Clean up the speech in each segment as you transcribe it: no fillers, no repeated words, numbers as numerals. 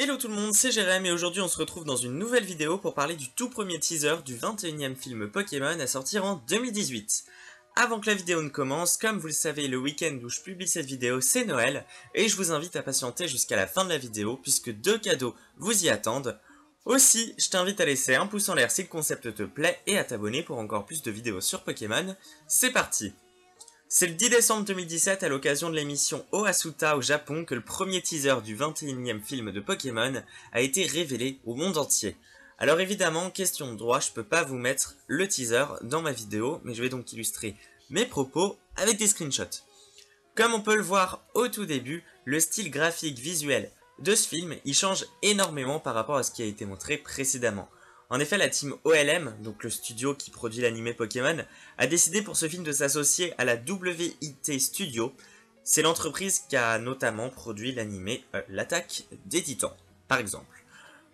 Hello tout le monde, c'est Jérém et aujourd'hui on se retrouve dans une nouvelle vidéo pour parler du tout premier teaser du 21e film Pokémon à sortir en 2018. Avant que la vidéo ne commence, comme vous le savez, le week-end où je publie cette vidéo c'est Noël et je vous invite à patienter jusqu'à la fin de la vidéo puisque deux cadeaux vous y attendent. Aussi, je t'invite à laisser un pouce en l'air si le concept te plaît et à t'abonner pour encore plus de vidéos sur Pokémon. C'est parti! C'est le 10 décembre 2017 à l'occasion de l'émission Ohasuta au Japon que le premier teaser du 21e film de Pokémon a été révélé au monde entier. Alors évidemment, question de droit, je peux pas vous mettre le teaser dans ma vidéo, mais je vais donc illustrer mes propos avec des screenshots. Comme on peut le voir au tout début, le style graphique visuel de ce film, il change énormément par rapport à ce qui a été montré précédemment. En effet, la team OLM, donc le studio qui produit l'animé Pokémon, a décidé pour ce film de s'associer à la WIT Studio. C'est l'entreprise qui a notamment produit l'animé L'attaque des Titans, par exemple.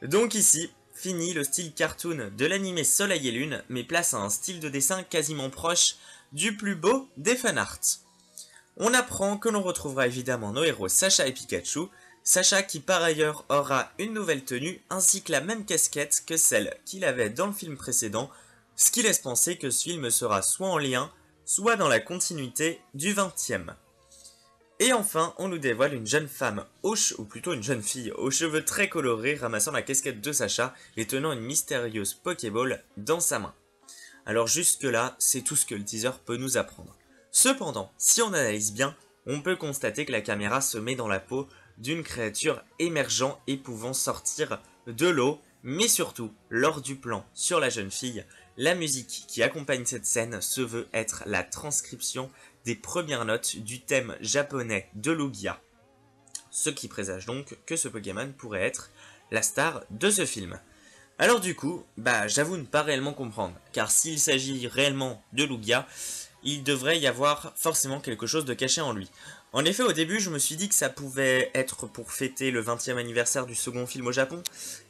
Donc ici, fini le style cartoon de l'animé Soleil et Lune, mais place à un style de dessin quasiment proche du plus beau des fanarts. On apprend que l'on retrouvera évidemment nos héros Sacha et Pikachu, Sacha qui par ailleurs aura une nouvelle tenue ainsi que la même casquette que celle qu'il avait dans le film précédent, ce qui laisse penser que ce film sera soit en lien, soit dans la continuité du 20e. Et enfin, on nous dévoile une jeune femme, ou plutôt une jeune fille, aux cheveux très colorés ramassant la casquette de Sacha et tenant une mystérieuse Pokéball dans sa main. Alors jusque là, c'est tout ce que le teaser peut nous apprendre. Cependant, si on analyse bien, on peut constater que la caméra se met dans la peau d'une créature émergeant et pouvant sortir de l'eau, mais surtout, lors du plan sur la jeune fille, la musique qui accompagne cette scène se veut être la transcription des premières notes du thème japonais de Lugia, ce qui présage donc que ce Pokémon pourrait être la star de ce film. Alors du coup, j'avoue ne pas réellement comprendre, car s'il s'agit réellement de Lugia, il devrait y avoir forcément quelque chose de caché en lui. En effet, au début, je me suis dit que ça pouvait être pour fêter le 20e anniversaire du second film au Japon,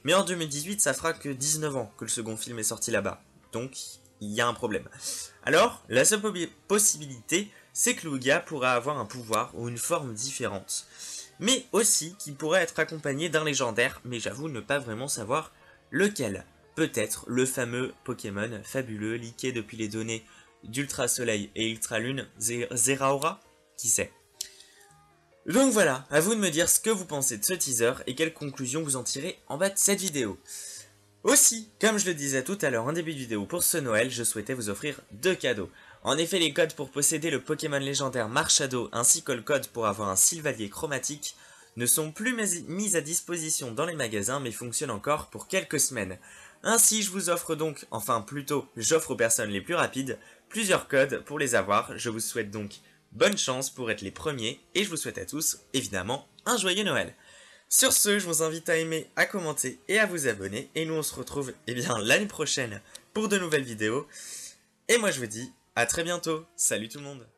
mais en 2018, ça fera que 19 ans que le second film est sorti là-bas, donc il y a un problème. Alors, la seule possibilité, c'est que Lugia pourra avoir un pouvoir ou une forme différente, mais aussi qu'il pourrait être accompagné d'un légendaire, mais j'avoue ne pas vraiment savoir lequel. Peut-être le fameux Pokémon fabuleux leaké depuis les données d'Ultra Soleil et Ultra Lune, Zeraora, qui sait. Donc voilà, à vous de me dire ce que vous pensez de ce teaser et quelles conclusions vous en tirez en bas de cette vidéo. Aussi, comme je le disais tout à l'heure en début de vidéo pour ce Noël, je souhaitais vous offrir deux cadeaux. En effet, les codes pour posséder le Pokémon légendaire Marshado ainsi que le code pour avoir un Sylvalier chromatique ne sont plus mis à disposition dans les magasins mais fonctionnent encore pour quelques semaines. Ainsi, je vous offre donc, enfin plutôt, j'offre aux personnes les plus rapides, plusieurs codes pour les avoir. Je vous souhaite donc bonne chance pour être les premiers et je vous souhaite à tous, évidemment, un joyeux Noël. Sur ce, je vous invite à aimer, à commenter et à vous abonner. Et nous, on se retrouve l'année prochaine pour de nouvelles vidéos. Et moi, je vous dis à très bientôt. Salut tout le monde!